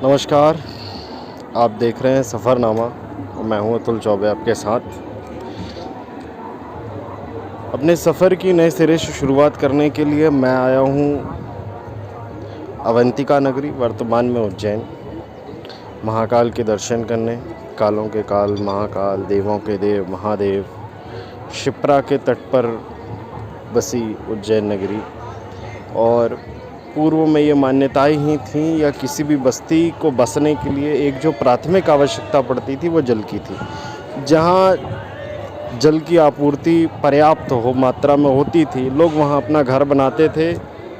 नमस्कार, आप देख रहे हैं सफ़रनामा और मैं हूं अतुल चौबे आपके साथ। अपने सफ़र की नए सिरे से शुरुआत करने के लिए मैं आया हूं अवंतिका नगरी, वर्तमान में उज्जैन, महाकाल के दर्शन करने। कालों के काल महाकाल, देवों के देव महादेव, शिप्रा के तट पर बसी उज्जैन नगरी। और पूर्व में ये मान्यताएं ही थीं या किसी भी बस्ती को बसने के लिए एक जो प्राथमिक आवश्यकता पड़ती थी वो जल की थी। जहाँ जल की आपूर्ति पर्याप्त हो मात्रा में होती थी, लोग वहाँ अपना घर बनाते थे,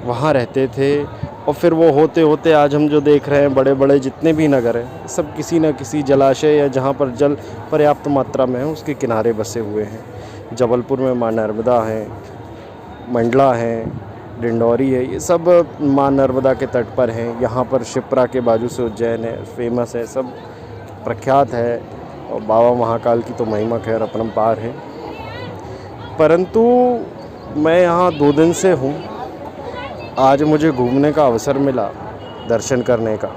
वहाँ रहते थे। और फिर वो होते होते आज हम जो देख रहे हैं, बड़े बड़े जितने भी नगर हैं, सब किसी न किसी जलाशय या जहाँ पर जल पर्याप्त मात्रा में है उसके किनारे बसे हुए हैं। जबलपुर में माँ नर्मदा हैं, मंडला हैं, डिंडौरी है, ये सब माँ नर्मदा के तट पर हैं। यहाँ पर शिप्रा के बाजू से उज्जैन है, फेमस है, सब प्रख्यात है। और बाबा महाकाल की तो महिमा खैर अपरंपार है। परंतु मैं यहाँ 2 दिन से हूँ। आज मुझे घूमने का अवसर मिला, दर्शन करने का।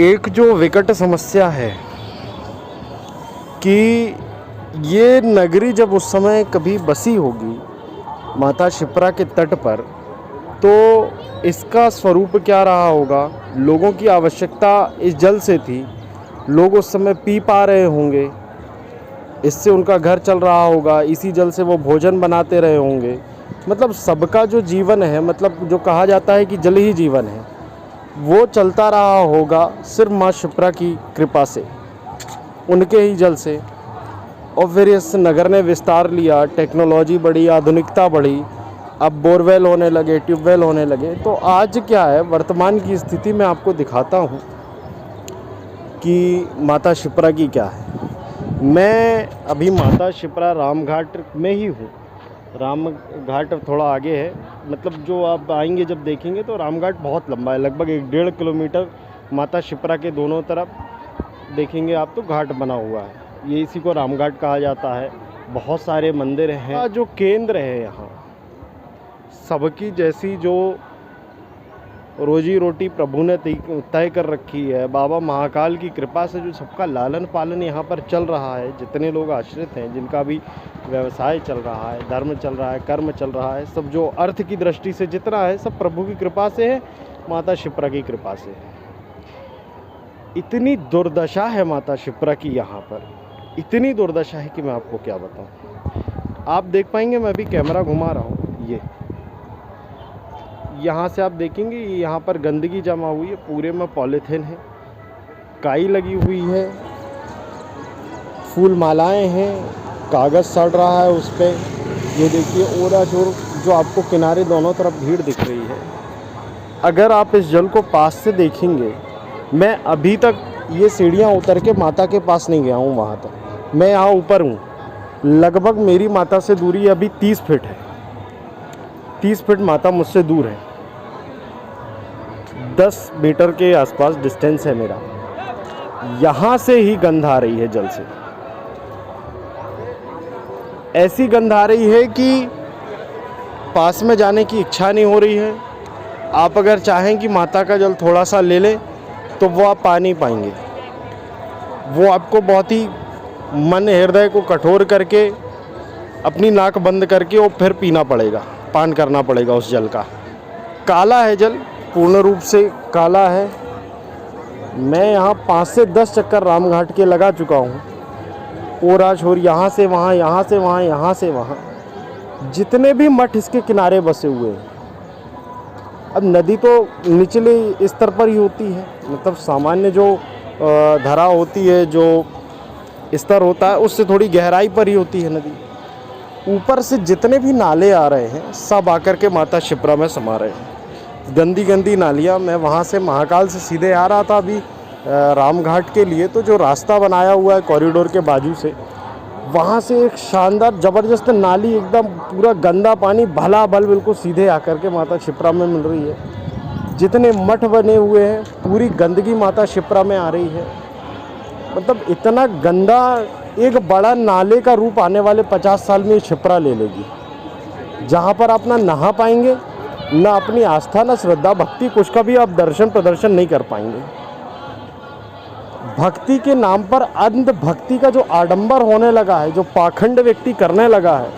एक जो विकट समस्या है कि ये नगरी जब उस समय कभी बसी होगी माता शिप्रा के तट पर, तो इसका स्वरूप क्या रहा होगा। लोगों की आवश्यकता इस जल से थी, लोग उस समय पी पा रहे होंगे, इससे उनका घर चल रहा होगा, इसी जल से वो भोजन बनाते रहे होंगे। मतलब सबका जो जीवन है, मतलब जो कहा जाता है कि जल ही जीवन है, वो चलता रहा होगा सिर्फ माँ शिप्रा की कृपा से, उनके ही जल से। और फिर इस नगर ने विस्तार लिया, टेक्नोलॉजी बढ़ी, आधुनिकता बढ़ी, अब बोरवेल होने लगे, ट्यूबवेल होने लगे। तो आज क्या है, वर्तमान की स्थिति में आपको दिखाता हूँ कि माता शिप्रा की क्या है। मैं अभी माता शिप्रा रामघाट में ही हूँ। रामघाट थोड़ा आगे है, मतलब जो आप आएंगे जब देखेंगे तो रामघाट बहुत लंबा है, लगभग 1.5 किलोमीटर माता शिप्रा के दोनों तरफ देखेंगे आप तो घाट बना हुआ है। ये इसी को रामघाट कहा जाता है। बहुत सारे मंदिर हैं। जो केंद्र है यहाँ, सबकी जैसी जो रोजी रोटी प्रभु ने तय कर रखी है, बाबा महाकाल की कृपा से जो सबका लालन पालन यहाँ पर चल रहा है, जितने लोग आश्रित हैं, जिनका भी व्यवसाय चल रहा है, धर्म चल रहा है, कर्म चल रहा है, सब जो अर्थ की दृष्टि से जितना है सब प्रभु की कृपा से है, माता शिप्रा की कृपा से है। इतनी दुर्दशा है माता शिप्रा की यहाँ पर, इतनी दुर्दशा है कि मैं आपको क्या बताऊँ। आप देख पाएंगे, मैं भी कैमरा घुमा रहा हूँ, ये यहाँ से आप देखेंगे यहाँ पर गंदगी जमा हुई है, पूरे में पॉलीथीन है, काई लगी हुई है, फूल मालाएं हैं, कागज़ सड़ रहा है उस पर। ये देखिए ओरा जोर जो आपको किनारे दोनों तरफ भीड़ दिख रही है। अगर आप इस जल को पास से देखेंगे, मैं अभी तक ये सीढ़ियाँ उतर के माता के पास नहीं गया हूँ वहाँ तक। मैं यहाँ ऊपर हूँ, लगभग मेरी माता से दूरी अभी 30 फीट है। 30 फीट माता मुझसे दूर है, 10 मीटर के आसपास डिस्टेंस है मेरा। यहाँ से ही गंध आ रही है जल से, ऐसी गंध आ रही है कि पास में जाने की इच्छा नहीं हो रही है। आप अगर चाहें कि माता का जल थोड़ा सा ले लें तो वो आप पा नहीं पाएंगे। वो आपको बहुत ही मन हृदय को कठोर करके, अपनी नाक बंद करके और फिर पीना पड़ेगा, पान करना पड़ेगा उस जल का। काला है जल, पूर्ण रूप से काला है। मैं यहाँ 5 से 10 चक्कर रामघाट के लगा चुका हूँ, ओरा छोर, यहाँ से वहाँ, यहाँ से वहाँ, यहाँ से वहाँ, जितने भी मठ इसके किनारे बसे हुए हैं। अब नदी तो निचले स्तर पर ही होती है, मतलब सामान्य जो धरा होती है, जो स्तर होता है उससे थोड़ी गहराई पर ही होती है नदी। ऊपर से जितने भी नाले आ रहे हैं सब आकर के माता शिप्रा में समा रहे हैं। गंदी गंदी नालियाँ। मैं वहाँ से महाकाल से सीधे आ रहा था अभी रामघाट के लिए, तो जो रास्ता बनाया हुआ है कॉरिडोर के बाजू से, वहाँ से एक शानदार ज़बरदस्त नाली, एकदम पूरा गंदा पानी भला भल बिल्कुल सीधे आकर के माता शिप्रा में मिल रही है। जितने मठ बने हुए हैं पूरी गंदगी माता शिप्रा में आ रही है। मतलब इतना गंदा, एक बड़ा नाले का रूप आने वाले 50 साल में शिप्रा ले लेगी, जहाँ पर आप ना नहा पाएंगे ना अपनी आस्था, ना श्रद्धा, भक्ति, कुछ का भी आप दर्शन प्रदर्शन नहीं कर पाएंगे। भक्ति के नाम पर अंध भक्ति का जो आडंबर होने लगा है, जो पाखंड व्यक्ति करने लगा है,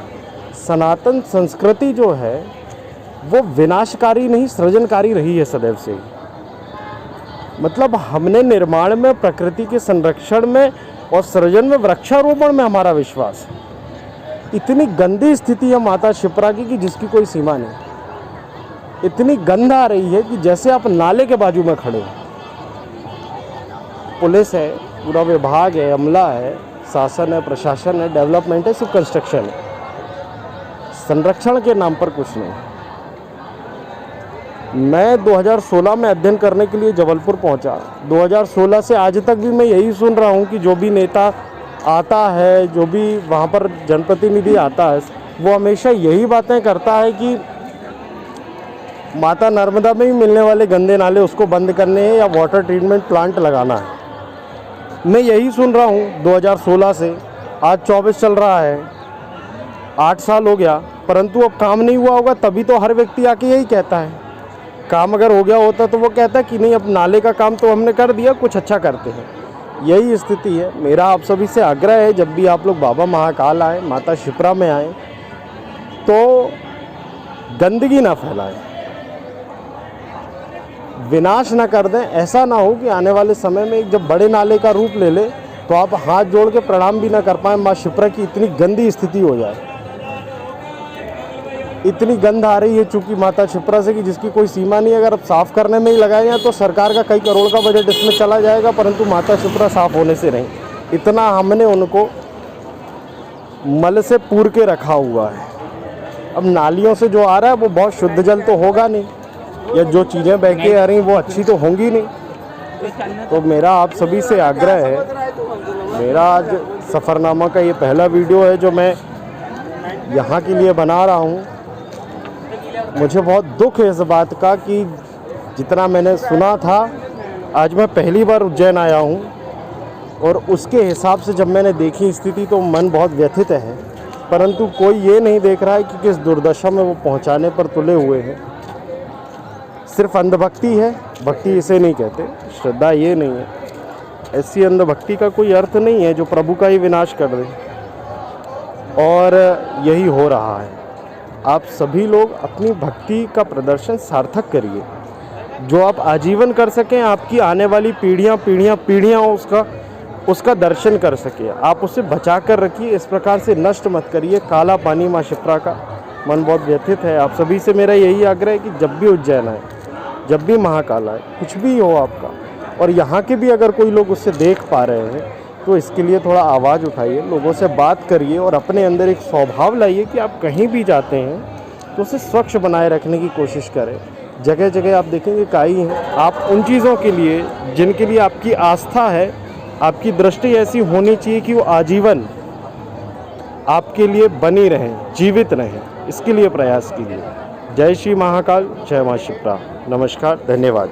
सनातन संस्कृति जो है वो विनाशकारी नहीं सृजनकारी रही है सदैव से ही। मतलब हमने निर्माण में, प्रकृति के संरक्षण में और सृजन में, वृक्षारोपण में हमारा विश्वास है। इतनी गंदी स्थिति है माता शिप्रा की कि जिसकी कोई सीमा नहीं। इतनी गंध आ रही है कि जैसे आप नाले के बाजू में खड़े हो। पुलिस है, पूरा विभाग है, अमला है, शासन है, प्रशासन है, डेवलपमेंट है, सिर्फ कंस्ट्रक्शन है। संरक्षण के नाम पर कुछ नहीं। मैं 2016 में अध्ययन करने के लिए जबलपुर पहुंचा। 2016 से आज तक भी मैं यही सुन रहा हूं कि जो भी नेता आता है, जो भी वहां पर जनप्रतिनिधि आता है, वो हमेशा यही बातें करता है कि माता नर्मदा में ही मिलने वाले गंदे नाले उसको बंद करने हैं या वाटर ट्रीटमेंट प्लांट लगाना है। मैं यही सुन रहा हूं 2016 से, आज 24 चल रहा है, 8 साल हो गया, परंतु अब काम नहीं हुआ होगा तभी तो हर व्यक्ति आके यही कहता है। काम अगर हो गया होता तो वो कहता है कि नहीं, अब नाले का काम तो हमने कर दिया, कुछ अच्छा करते हैं। यही स्थिति है। मेरा आप सभी से आग्रह है, जब भी आप लोग बाबा महाकाल आए, माता शिप्रा में आए, तो गंदगी ना फैलाएं, विनाश ना कर दें। ऐसा ना हो कि आने वाले समय में जब बड़े नाले का रूप ले ले तो आप हाथ जोड़ के प्रणाम भी ना कर पाएँ, माँ शिप्रा की इतनी गंदी स्थिति हो जाए। इतनी गंध आ रही है चूँकि माता शिप्रा से कि जिसकी कोई सीमा नहीं। अगर अब साफ़ करने में ही लगाए जाए तो सरकार का कई करोड़ का बजट इसमें चला जाएगा, परंतु माता शिप्रा साफ़ होने से नहीं। इतना हमने उनको मल से पूर के रखा हुआ है। अब नालियों से जो आ रहा है वो बहुत शुद्ध जल तो होगा नहीं, या जो चीज़ें बह के आ रही वो अच्छी तो होंगी नहीं। तो मेरा आप सभी से आग्रह है, मेरा आज सफ़रनामा का ये पहला वीडियो है जो मैं यहाँ के लिए बना रहा हूँ। मुझे बहुत दुख है इस बात का कि जितना मैंने सुना था, आज मैं पहली बार उज्जैन आया हूँ और उसके हिसाब से जब मैंने देखी स्थिति तो मन बहुत व्यथित है। परंतु कोई ये नहीं देख रहा है कि किस दुर्दशा में वो पहुँचाने पर तुले हुए हैं। सिर्फ अंधभक्ति है, भक्ति इसे नहीं कहते, श्रद्धा ये नहीं है। ऐसी अंधभक्ति का कोई अर्थ नहीं है जो प्रभु का ही विनाश कर दे, और यही हो रहा है। आप सभी लोग अपनी भक्ति का प्रदर्शन सार्थक करिए। जो आप आजीवन कर सकें, आपकी आने वाली पीढ़ियाँ उसका दर्शन कर सके। आप उसे बचा कर रखिए, इस प्रकार से नष्ट मत करिए। काला पानी माँ शिप्रा का मन बहुत व्यथित है। आप सभी से मेरा यही आग्रह है कि जब भी उज्जैन आए, जब भी महाकाल आए, कुछ भी हो आपका, और यहाँ के भी अगर कोई लोग उससे देख पा रहे हैं तो इसके लिए थोड़ा आवाज़ उठाइए, लोगों से बात करिए और अपने अंदर एक स्वभाव लाइए कि आप कहीं भी जाते हैं तो उसे स्वच्छ बनाए रखने की कोशिश करें। जगह जगह आप देखेंगे काई हैं। आप उन चीज़ों के लिए जिनके लिए आपकी आस्था है, आपकी दृष्टि ऐसी होनी चाहिए कि वो आजीवन आपके लिए बनी रहें, जीवित रहें, इसके लिए प्रयास कीजिए। जय श्री महाकाल, जय माँ शिप्रा। नमस्कार, धन्यवाद।